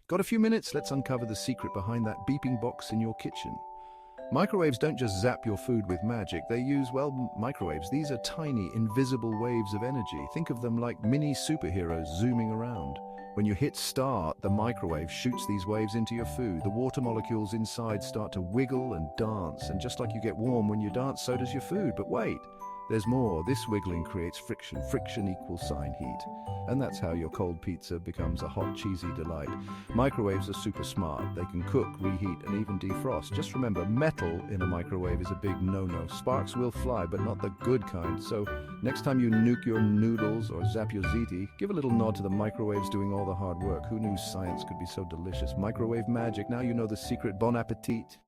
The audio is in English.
Got a few minutes? Let's uncover the secret behind that beeping box in your kitchen. Microwaves don't just zap your food with magic, they use, well, microwaves. These are tiny, invisible waves of energy. Think of them like mini superheroes zooming around. When you hit start, the microwave shoots these waves into your food. The water molecules inside start to wiggle and dance, and just like you get warm when you dance, so does your food. But wait, there's more. This wiggling creates friction. Friction equals sign heat. And that's how your cold pizza becomes a hot, cheesy delight. Microwaves are super smart. They can cook, reheat, and even defrost. Just remember, metal in a microwave is a big no-no. Sparks will fly, but not the good kind. So next time you nuke your noodles or zap your ziti, give a little nod to the microwaves doing all the hard work. Who knew science could be so delicious? Microwave magic. Now you know the secret. Bon appetit.